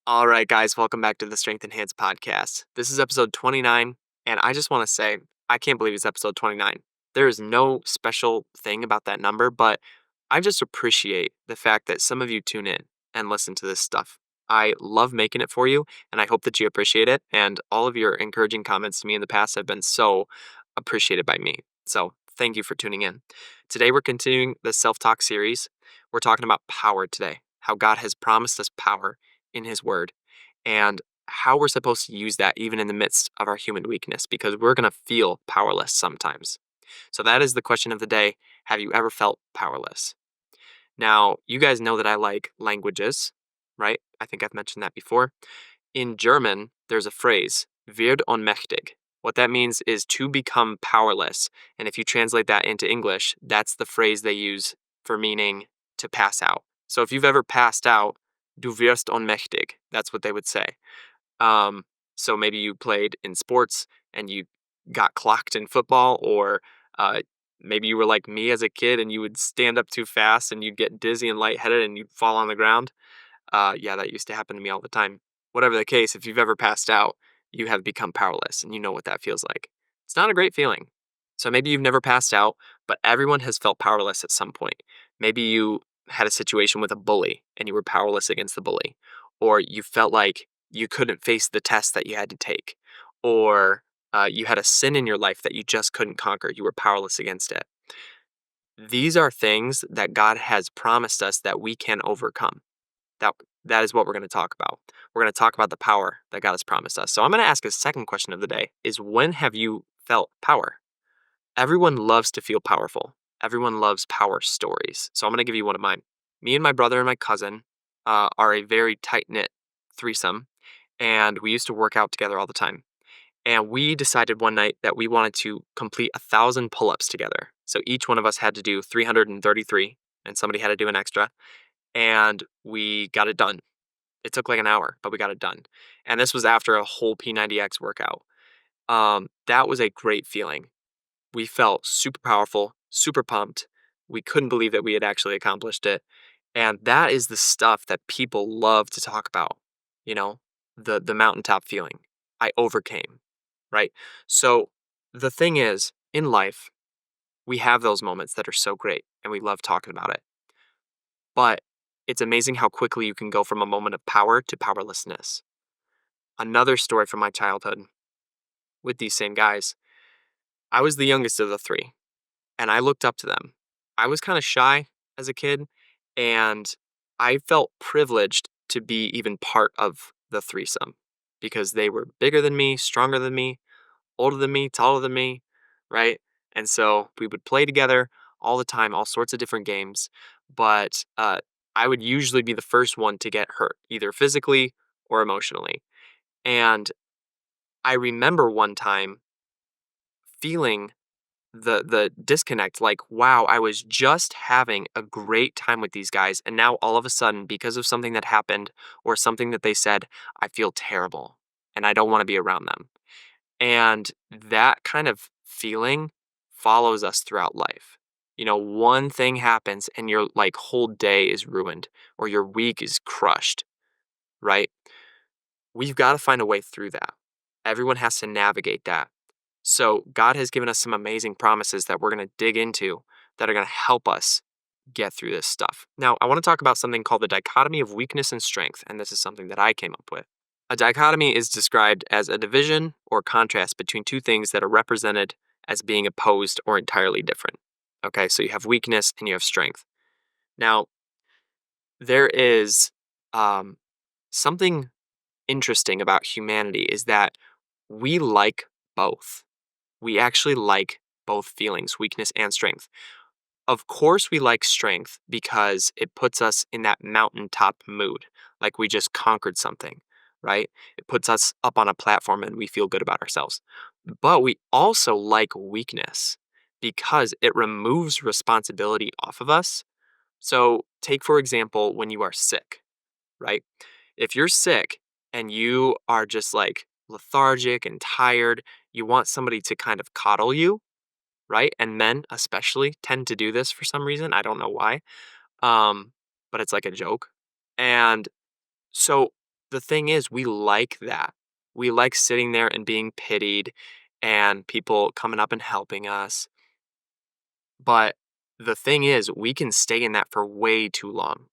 All right, guys, welcome back to the Strength Enhanced podcast. This is episode 29, and I just want to say, I can't believe it's episode 29. There is no special thing about that number, but I just appreciate the fact that some of you tune in and listen to this stuff. I love making it for you, and I hope that you appreciate it. And all of your encouraging comments to me in the past have been so appreciated by me. So thank you for tuning in. Today, we're continuing the self talk series. We're talking about power today, how God has promised us power in His Word, and how we're supposed to use that even in the midst of our human weakness, because we're going to feel powerless sometimes. So, that is the question of the day. Have you ever felt powerless? Now, you guys know that I like languages, right? I think I've mentioned that before. In German, there's a phrase, wird ohnmächtig. What that means is to become powerless. And if you translate that into English, that's the phrase they use for meaning to pass out. So if you've ever passed out, du wirst ohnmächtig. That's what they would say. Um, so maybe you played in sports and you got clocked in football, or uh, maybe you were like me as a kid and you would stand up too fast and you'd get dizzy and lightheaded and you'd fall on the ground. Yeah, that used to happen to me all the time. Whatever the case, if you've ever passed out, you have become powerless and you know what that feels like. It's not a great feeling. So maybe you've never passed out, but everyone has felt powerless at some point. Maybe you had a situation with a bully and you were powerless against the bully, or you felt like you couldn't face the test that you had to take, or you had a sin in your life that you just couldn't conquer. You were powerless against it. These are things that God has promised us that we can overcome. That that is what we're going to talk about. We're going to talk about the power that God has promised us. So I'm going to ask a second question of the day is, when have you felt power? Everyone loves to feel powerful. Everyone loves power stories. So I'm going to give you one of mine. Me and my brother and my cousin are a very tight-knit threesome, and we used to work out together all the time. And we decided one night that we wanted to complete 1,000 pull-ups together. So each one of us had to do 333, and somebody had to do an extra. And we got it done. It took like an hour, but we got it done. And this was after a whole P90X workout. That was a great feeling. We felt super powerful, super pumped. We couldn't believe that we had actually accomplished it. And that is the stuff that people love to talk about, you know, the mountaintop feeling. I overcame, right? So the thing is, in life, we have those moments that are so great and we love talking about it. But it's amazing how quickly you can go from a moment of power to powerlessness. Another story from my childhood with these same guys. I was the youngest of the three, and I looked up to them. I was kind of shy as a kid, and I felt privileged to be even part of the threesome because they were bigger than me, stronger than me, older than me, taller than me, right? And so we would play together all the time, all sorts of different games. But I would usually be the first one to get hurt, either physically or emotionally. And I remember one time feeling the disconnect, like, wow, I was just having a great time with these guys, and now all of a sudden, because of something that happened or something that they said, I feel terrible and I don't want to be around them. And that kind of feeling follows us throughout life. You know, one thing happens and your like whole day is ruined or your week is crushed, right? We've got to find a way through that. Everyone has to navigate that. So God has given us some amazing promises that we're going to dig into that are going to help us get through this stuff. Now, I want to talk about something called the dichotomy of weakness and strength, and this is something that I came up with. A dichotomy is described as a division or contrast between two things that are represented as being opposed or entirely different. Okay, so you have weakness and you have strength. Now, there is um, something interesting about humanity is that we like both. We actually like both feelings, weakness and strength. Of course, we like strength because it puts us in that mountaintop mood, like we just conquered something, right? It puts us up on a platform and we feel good about ourselves. But we also like weakness because it removes responsibility off of us. So, take for example, when you are sick, right? If you're sick and you are just like lethargic and tired, you want somebody to kind of coddle you, right? And men especially tend to do this for some reason. I don't know why. Um, but it's like a joke. And so the thing is, we like that. We like sitting there and being pitied and people coming up and helping us. But the thing is, we can stay in that for way too long.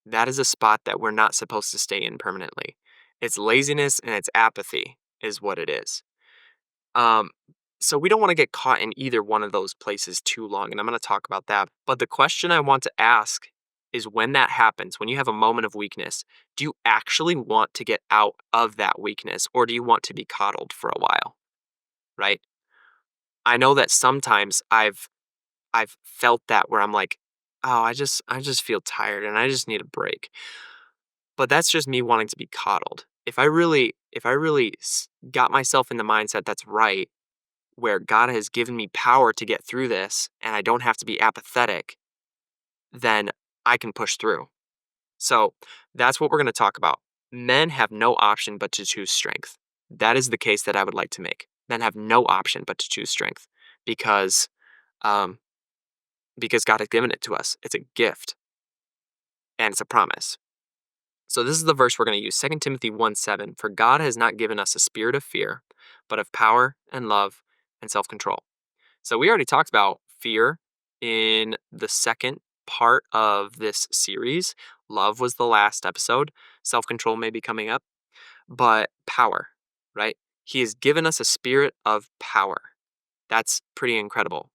That is a spot that we're not supposed to stay in permanently. It's laziness and it's apathy, is what it is. Um, so we don't want to get caught in either one of those places too long. And I'm going to talk about that. But the question I want to ask is when that happens, when you have a moment of weakness, do you actually want to get out of that weakness or do you want to be coddled for a while? Right? I know that sometimes I've felt that where I'm like, oh, I just feel tired and I just need a break. But that's just me wanting to be coddled. If I really got myself in the mindset that's right, where God has given me power to get through this and I don't have to be apathetic, then I can push through. So that's what we're going to talk about. Men have no option but to choose strength. That is the case that I would like to make. Men have no option but to choose strength because um, because God has given it to us. It's a gift and it's a promise. So this is the verse we're going to use, 2 Timothy 1:7. For God has not given us a spirit of fear, but of power and love and self-control. So we already talked about fear in the second part of this series. Love was the last episode. Self-control may be coming up, but power, right? He has given us a spirit of power. That's pretty incredible.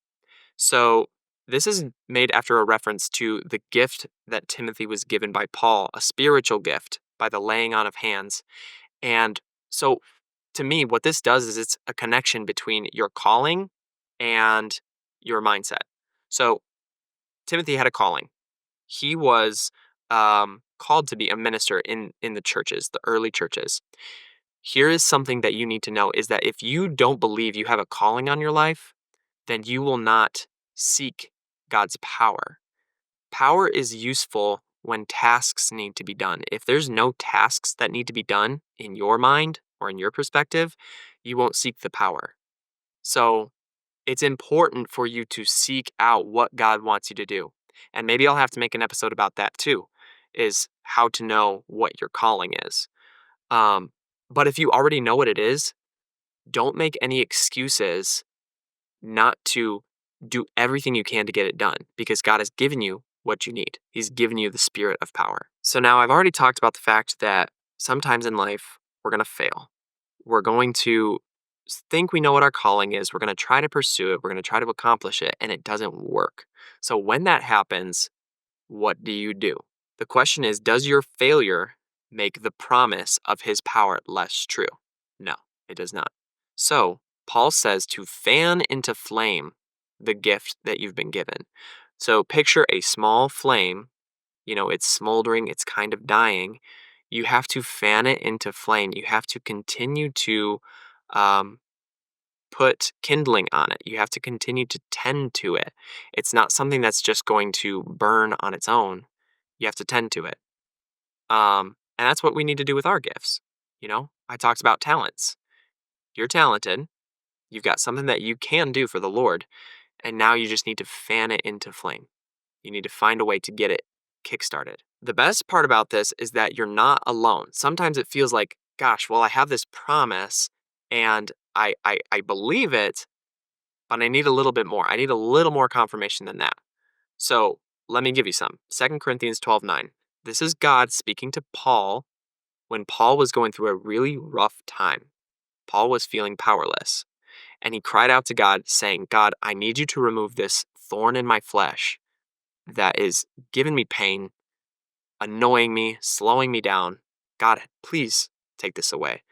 So this is made after a reference to the gift that Timothy was given by Paul, a spiritual gift by the laying on of hands. And so to me, what this does is it's a connection between your calling and your mindset. So Timothy had a calling. He was called to be a minister in the churches, the early churches. Here is something that you need to know is that if you don't believe you have a calling on your life, then you will not seek God's power. Power is useful when tasks need to be done. If there's no tasks that need to be done in your mind or in your perspective, you won't seek the power. So it's important for you to seek out what God wants you to do. And maybe I'll have to make an episode about that too, is how to know what your calling is. Um, but if you already know what it is, don't make any excuses not to do everything you can to get it done because God has given you what you need. He's given you the spirit of power. So now I've already talked about the fact that sometimes in life we're going to fail. We're going to think we know what our calling is. We're going to try to pursue it. We're going to try to accomplish it and it doesn't work. So when that happens, what do you do? The question is, does your failure make the promise of his power less true? No, it does not. So Paul says to fan into flame the gift that you've been given. So picture a small flame, it's smoldering, it's kind of dying. You have to fan it into flame. You have to continue to um, put kindling on it. You have to continue to tend to it. It's not something that's just going to burn on its own. You have to tend to it. And that's what we need to do with our gifts. I talked about talents. You're talented. You've got something that you can do for the Lord. And now you just need to fan it into flame. You need to find a way to get it kickstarted. The best part about this is that you're not alone. Sometimes it feels like, gosh, well, I have this promise and I believe it, but I need a little bit more. I need a little more confirmation than that. So let me give you some. 2 Corinthians 12:9. This is God speaking to Paul when Paul was going through a really rough time. Paul was feeling powerless. And he cried out to God, saying, God, I need you to remove this thorn in my flesh that is giving me pain, annoying me, slowing me down. God, please take this away.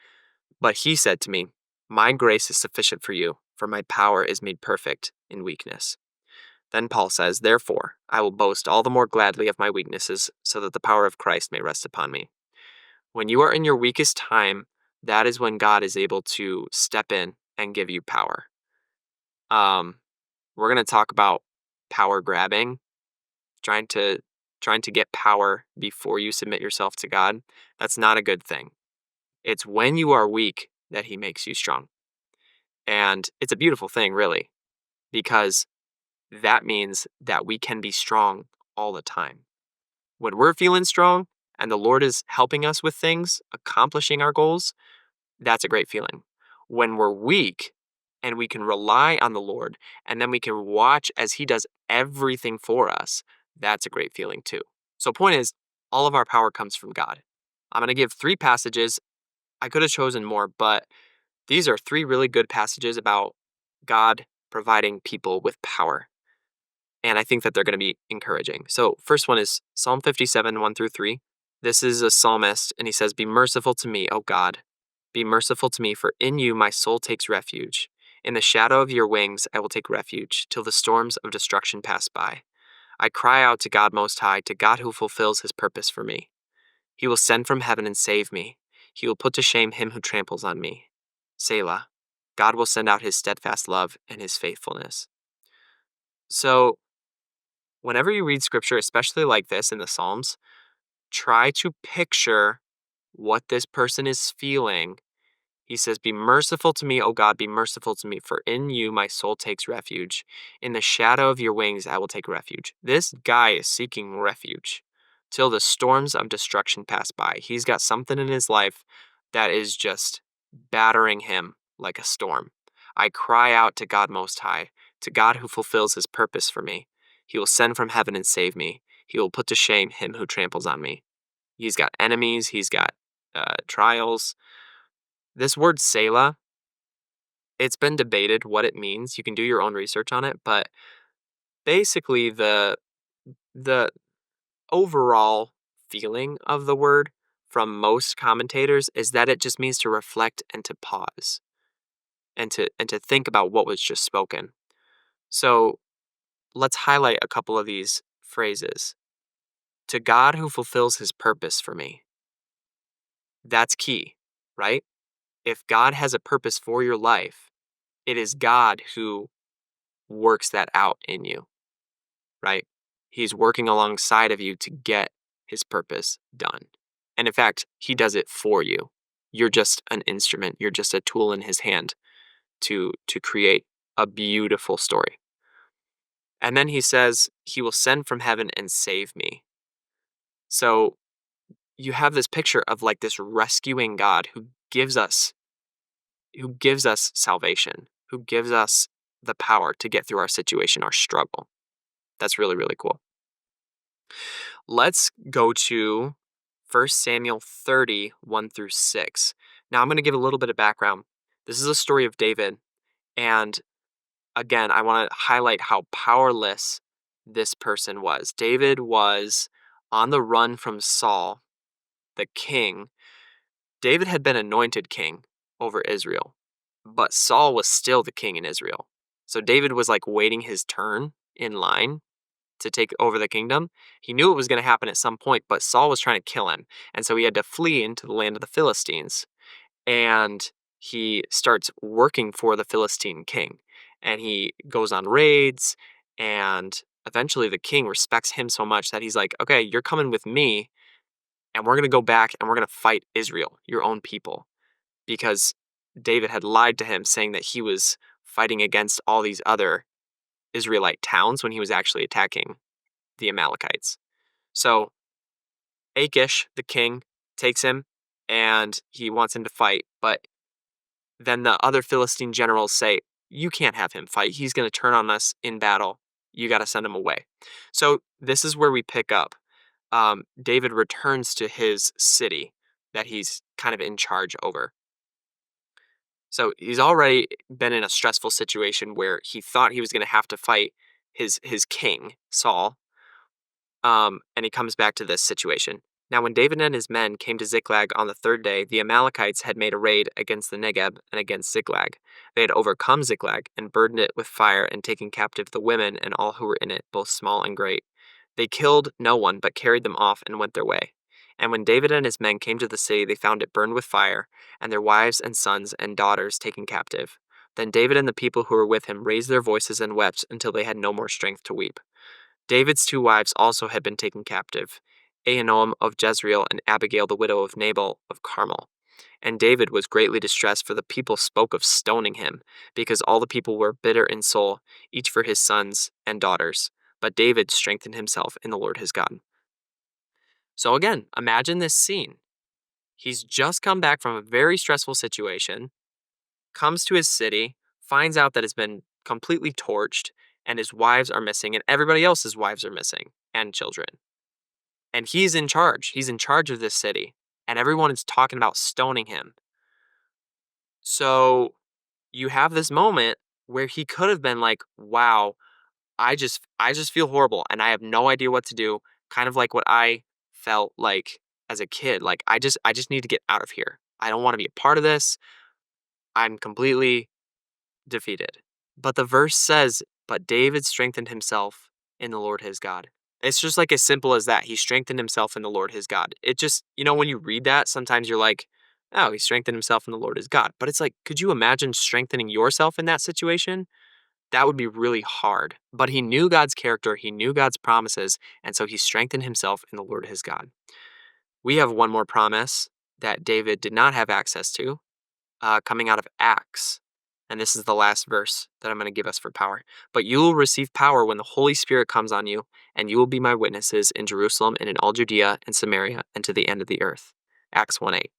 But he said to me, my grace is sufficient for you, for my power is made perfect in weakness. Then Paul says, therefore, I will boast all the more gladly of my weaknesses, so that the power of Christ may rest upon me. When you are in your weakest time, that is when God is able to step in and give you power. We're going to talk about power grabbing, trying to get power before you submit yourself to God. That's not a good thing. It's when you are weak that he makes you strong. And it's a beautiful thing, really, because that means that we can be strong all the time. When we're feeling strong, and the Lord is helping us with things, accomplishing our goals, that's a great feeling. When we're weak and we can rely on the Lord and then we can watch as He does everything for us, that's a great feeling too. So, point is, all of our power comes from God. I'm going to give 3 passages. I could have chosen more, but these are 3 really good passages about God providing people with power. And I think that they're going to be encouraging. So, first one is Psalm 57, 1 through 3. This is a psalmist, and he says, "Be merciful to me, O God. Be merciful to me, for in you my soul takes refuge. In the shadow of your wings I will take refuge, till the storms of destruction pass by. I cry out to God Most High, to God who fulfills his purpose for me. He will send from heaven and save me. He will put to shame him who tramples on me. Selah. God will send out his steadfast love and his faithfulness." So, whenever you read scripture, especially like this in the Psalms, try to picture what this person is feeling. He says, "Be merciful to me, O God, be merciful to me, for in you my soul takes refuge. In the shadow of your wings I will take refuge." This guy is seeking refuge till the storms of destruction pass by. He's got something in his life that is just battering him like a storm. I cry out to God Most High, to God who fulfills his purpose for me. He will send from heaven and save me. He will put to shame him who tramples on me. He's got enemies, he's got trials. This word Selah, it's been debated what it means. You can do your own research on it, but basically the overall feeling of the word from most commentators is that it just means to reflect and to pause and to think about what was just spoken. So, let's highlight a couple of these phrases. To God who fulfills his purpose for me. That's key, right? If God has a purpose for your life, it is God who works that out in you, right? He's working alongside of you to get his purpose done. And in fact, he does it for you. You're just an instrument. You're just a tool in his hand to create a beautiful story. And then he says, he will send from heaven and save me. So you have this picture of like this rescuing God who gives us salvation, who gives us the power to get through our situation, our struggle. That's really, really cool. Let's go to 1 Samuel 30, 1 through 6. Now, I'm going to give a little bit of background. This is a story of David. And again, I want to highlight how powerless this person was. David was on the run from Saul, the king. David had been anointed king over Israel, but Saul was still the king in Israel. So David was like waiting his turn in line to take over the kingdom. He knew it was going to happen at some point, but Saul was trying to kill him. And so he had to flee into the land of the Philistines. And he starts working for the Philistine king. And he goes on raids. And eventually the king respects him so much that he's like, okay, you're coming with me. And we're going to go back and we're going to fight Israel, your own people. Because David had lied to him, saying that he was fighting against all these other Israelite towns when he was actually attacking the Amalekites. So Achish, the king, takes him and he wants him to fight. But then the other Philistine generals say, you can't have him fight. He's going to turn on us in battle. You got to send him away. So this is where we pick up. David returns to his city that he's kind of in charge over. So he's already been in a stressful situation where he thought he was going to have to fight his king, Saul. And he comes back to this situation. Now, when David and his men came to Ziklag on the 3rd day, the Amalekites had made a raid against the Negeb and against Ziklag. They had overcome Ziklag and burdened it with fire and taken captive the women and all who were in it, both small and great. They killed no one, but carried them off and went their way. And when David and his men came to the city, they found it burned with fire, and their wives and sons and daughters taken captive. Then David and the people who were with him raised their voices and wept until they had no more strength to weep. David's 2 wives also had been taken captive, Ahinoam of Jezreel and Abigail the widow of Nabal of Carmel. And David was greatly distressed, for the people spoke of stoning him, because all the people were bitter in soul, each for his sons and daughters. But David strengthened himself in the Lord his God. So again, imagine this scene. He's just come back from a very stressful situation, comes to his city, finds out that it's been completely torched, and his wives are missing, and everybody else's wives are missing, and children. And he's in charge. He's in charge of this city, and everyone is talking about stoning him. So you have this moment where he could have been like, wow, I just feel horrible and I have no idea what to do, kind of like what I felt like as a kid. Like I just need to get out of here. I don't want to be a part of this. I'm completely defeated. But the verse says, but David strengthened himself in the Lord his God. It's just like as simple as that. He strengthened himself in the Lord his God. It just, when you read that, sometimes you're like, oh, he strengthened himself in the Lord his God. But it's like, could you imagine strengthening yourself in that situation? That would be really hard. But he knew God's character, he knew God's promises, and so he strengthened himself in the Lord his God. We have one more promise that David did not have access to, coming out of Acts. And this is the last verse that I'm going to give us for power. But you will receive power when the Holy Spirit comes on you, and you will be my witnesses in Jerusalem and in all Judea and Samaria and to the end of the earth. Acts 1:8.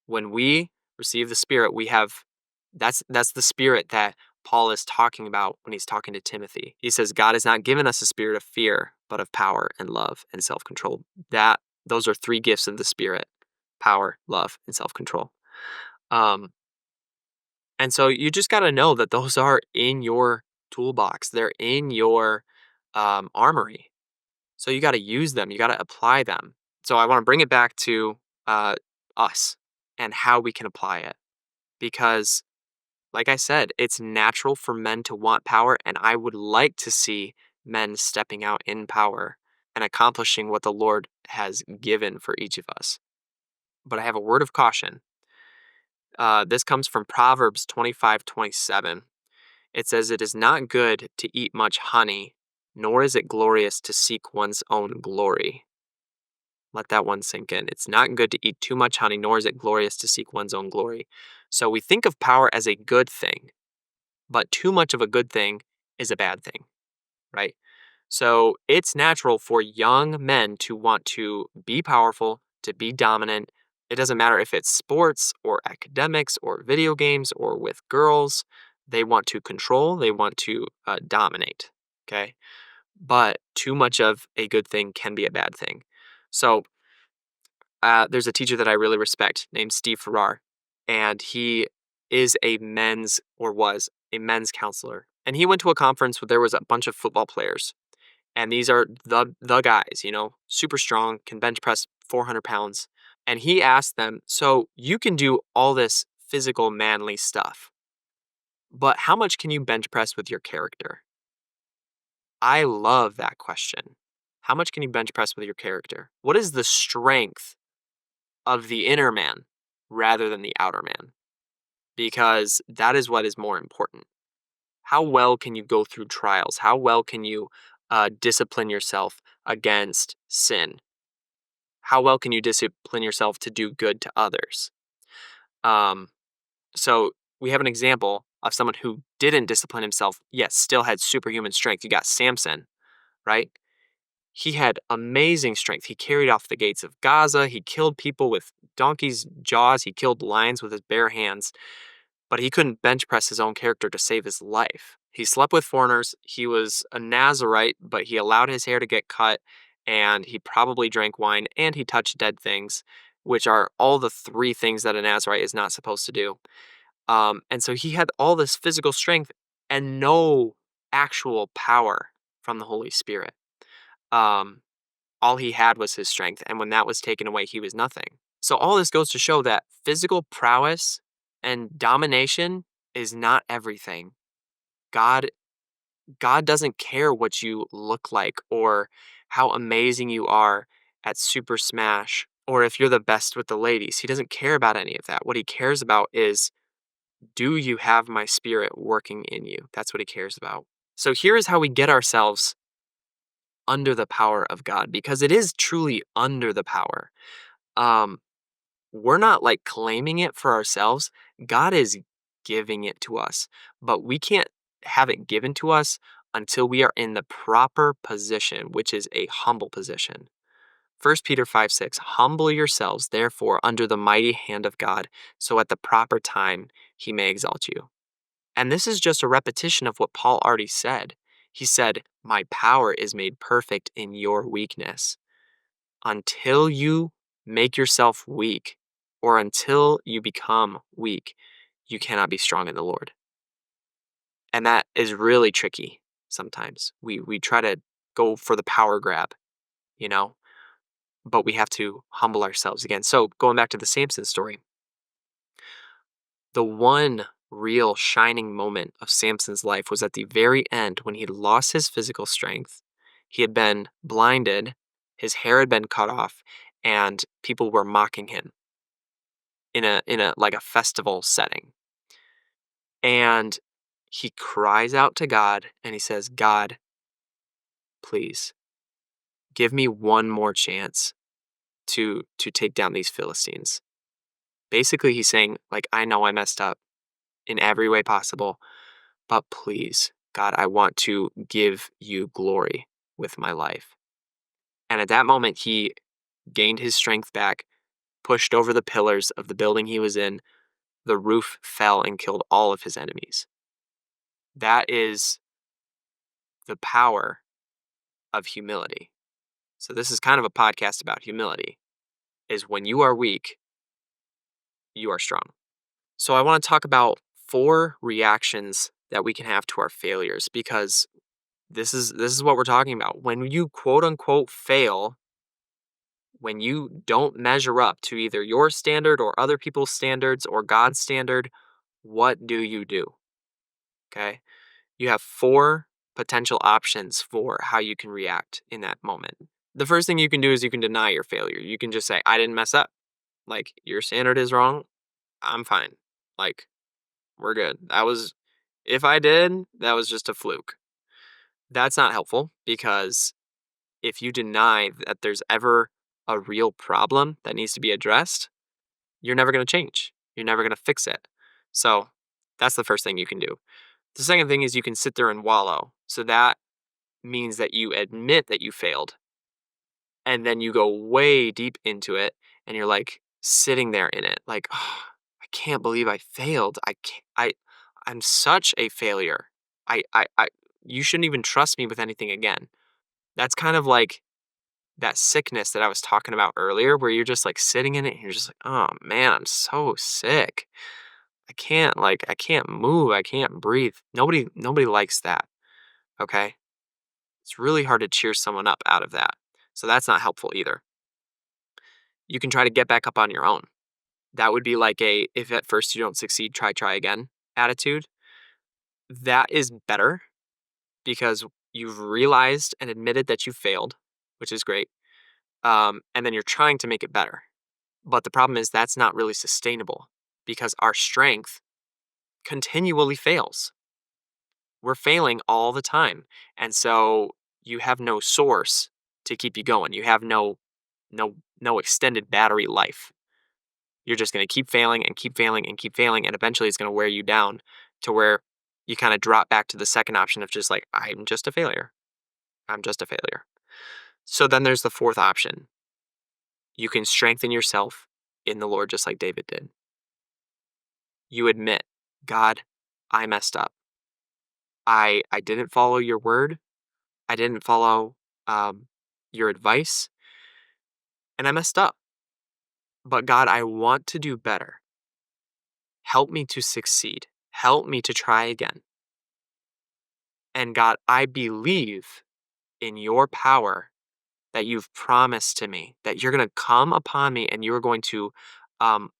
When we receive the Spirit, we have that's the Spirit that Paul is talking about when he's talking to Timothy. He says, God has not given us a spirit of fear, but of power and love and self-control. Those are three gifts of the Spirit: power, love, and self-control. And so you just got to know that those are in your toolbox. They're in your armory. So you got to use them. You got to apply them. So I want to bring it back to us and how we can apply it. Because, like I said, it's natural for men to want power. And I would like to see men stepping out in power and accomplishing what the Lord has given for each of us. But I have a word of caution. This comes from Proverbs 25:27. It says, it is not good to eat much honey, nor is it glorious to seek one's own glory. Let that one sink in. It's not good to eat too much honey, nor is it glorious to seek one's own glory. So we think of power as a good thing, but too much of a good thing is a bad thing, right? So it's natural for young men to want to be powerful, to be dominant. It doesn't matter if it's sports or academics or video games or with girls. They want to control, they want to dominate, okay? But too much of a good thing can be a bad thing. So there's a teacher that I really respect named Steve Farrar, and he is was a men's counselor. And he went to a conference where there was a bunch of football players. And these are the guys, super strong, can bench press 400 pounds. And he asked them, so you can do all this physical, manly stuff, but how much can you bench press with your character? I love that question. How much can you bench press with your character? What is the strength of the inner man rather than the outer man? Because that is what is more important. How well can you go through trials? How well can you discipline yourself against sin? How well can you discipline yourself to do good to others? So we have an example of someone who didn't discipline himself, yet still had superhuman strength. You got Samson, right? He had amazing strength. He carried off the gates of Gaza. He killed people with donkeys' jaws. He killed lions with his bare hands. But he couldn't bench press his own character to save his life. He slept with foreigners. He was a Nazarite, but he allowed his hair to get cut, and he probably drank wine, and he touched dead things, which are all the three things that a Nazarite is not supposed to do. And so he had all this physical strength and no actual power from the Holy Spirit. All he had was his strength, and when that was taken away, he was nothing. So all this goes to show that physical prowess and domination is not everything. God doesn't care what you look like or how amazing you are at Super Smash or if you're the best with the ladies. He doesn't care about any of that. What he cares about is, do you have my spirit working in you? That's what he cares about. So here is how we get ourselves under the power of God, because it is truly under the power. We're not like claiming it for ourselves. God is giving it to us, but we can't have it given to us until we are in the proper position, which is a humble position. 1 Peter 5:6, humble yourselves, therefore, under the mighty hand of God, so at the proper time he may exalt you. And this is just a repetition of what Paul already said. He said, my power is made perfect in your weakness. Until you make yourself weak, or until you become weak, you cannot be strong in the Lord. And that is really tricky sometimes. We try to go for the power grab, you know, but we have to humble ourselves again. So going back to the Samson story, the one real shining moment of Samson's life was at the very end when he lost his physical strength. He had been blinded, his hair had been cut off, and people were mocking him in a like a festival setting. And he cries out to God and he says, God, please give me one more chance to take down these Philistines. Basically, he's saying, like, I know I messed up in every way possible, but please, God, I want to give you glory with my life. And at that moment, he gained his strength back, pushed over the pillars of the building he was in. The roof fell and killed all of his enemies. That is the power of humility. So this is kind of a podcast about humility, is when you are weak, you are strong. So I want to talk about 4 reactions that we can have to our failures, because this is what we're talking about. When you quote unquote fail, when you don't measure up to either your standard or other people's standards or God's standard, what do you do? Okay? You have 4 potential options for how you can react in that moment. The first thing you can do is you can deny your failure. You can just say, I didn't mess up. Like, your standard is wrong. I'm fine. Like, we're good. If I did, that was just a fluke. That's not helpful, because if you deny that there's ever a real problem that needs to be addressed, you're never going to change. You're never going to fix it. So that's the first thing you can do. The second thing is you can sit there and wallow. So that means that you admit that you failed, and then you go way deep into it, and you're like sitting there in it, like, oh, I can't believe I failed. I'm such a failure. I you shouldn't even trust me with anything again. That's kind of like that sickness that I was talking about earlier, where you're just like sitting in it and you're just like, oh man, I'm so sick. I can't move. I can't breathe. Nobody likes that. Okay. It's really hard to cheer someone up out of that. So that's not helpful either. You can try to get back up on your own. That would be like a, if at first you don't succeed, try again attitude. That is better, because you've realized and admitted that you failed, which is great. And then you're trying to make it better. But the problem is that's not really sustainable, because our strength continually fails. We're failing all the time. And so you have no source to keep you going. You have no extended battery life. You're just going to keep failing and keep failing and keep failing, and eventually it's going to wear you down to where you kind of drop back to the second option of just like, I'm just a failure. I'm just a failure. So then there's the fourth option. You can strengthen yourself in the Lord just like David did. You admit, God, I messed up. I didn't follow your word. I didn't follow your advice, and I messed up. But God, I want to do better. Help me to succeed. Help me to try again. And God, I believe in your power that you've promised to me, that you're going to come upon me and you're going to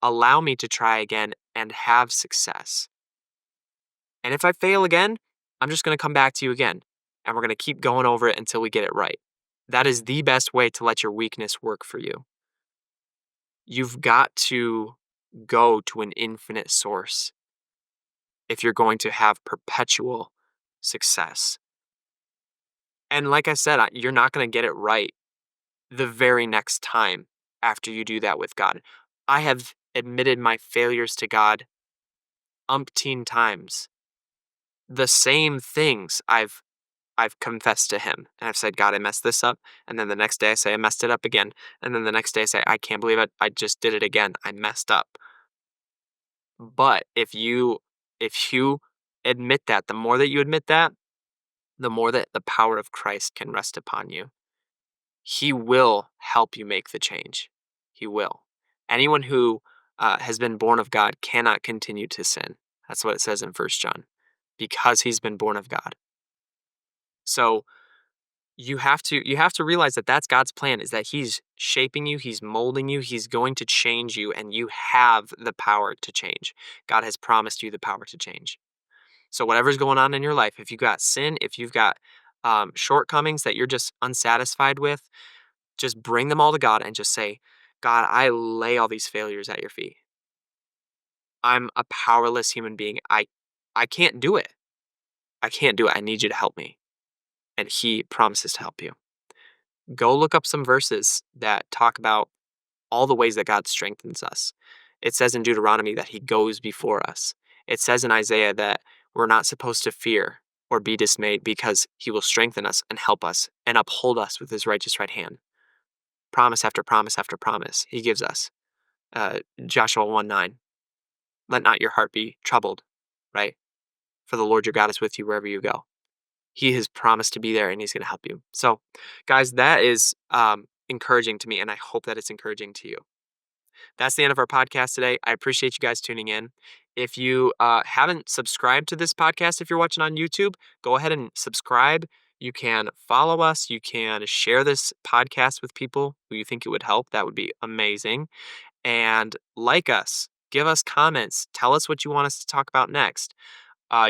allow me to try again and have success. And if I fail again, I'm just going to come back to you again, and we're going to keep going over it until we get it right. That is the best way to let your weakness work for you. You've got to go to an infinite source if you're going to have perpetual success. And like I said, you're not going to get it right the very next time after you do that with God. I have admitted my failures to God umpteen times. The same things I've I've confessed to him and I've said, God, I messed this up. And then the next day I say, I messed it up again. And then the next day I say, I can't believe it. I just did it again. I messed up. But if you admit that, the more that you admit that, the more that the power of Christ can rest upon you. He will help you make the change. He will. Anyone who has been born of God cannot continue to sin. That's what it says in First John, because he's been born of God. So you have to realize that that's God's plan, is that he's shaping you, he's molding you, he's going to change you, and you have the power to change. God has promised you the power to change. So whatever's going on in your life, if you've got sin, if you've got shortcomings that you're just unsatisfied with, just bring them all to God and just say, God, I lay all these failures at your feet. I'm a powerless human being. I can't do it. I can't do it. I need you to help me. And he promises to help you. Go look up some verses that talk about all the ways that God strengthens us. It says in Deuteronomy that he goes before us. It says in Isaiah that we're not supposed to fear or be dismayed because he will strengthen us and help us and uphold us with his righteous right hand. Promise after promise after promise he gives us. Joshua 1:9. Let not your heart be troubled, right? For the Lord your God is with you wherever you go. He has promised to be there and he's going to help you. So, guys, that is encouraging to me, and I hope that it's encouraging to you. That's the end of our podcast today. I appreciate you guys tuning in. If you haven't subscribed to this podcast, if you're watching on YouTube, go ahead and subscribe. You can follow us. You can share this podcast with people who you think it would help. That would be amazing. And like us, give us comments. Tell us what you want us to talk about next.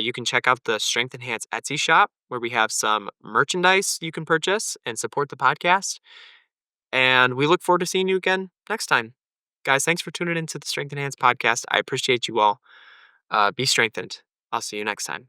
You can check out the Strength Enhance Etsy shop, where we have some merchandise you can purchase and support the podcast. And we look forward to seeing you again next time. Guys, thanks for tuning into the Strength Enhance podcast. I appreciate you all. Be strengthened. I'll see you next time.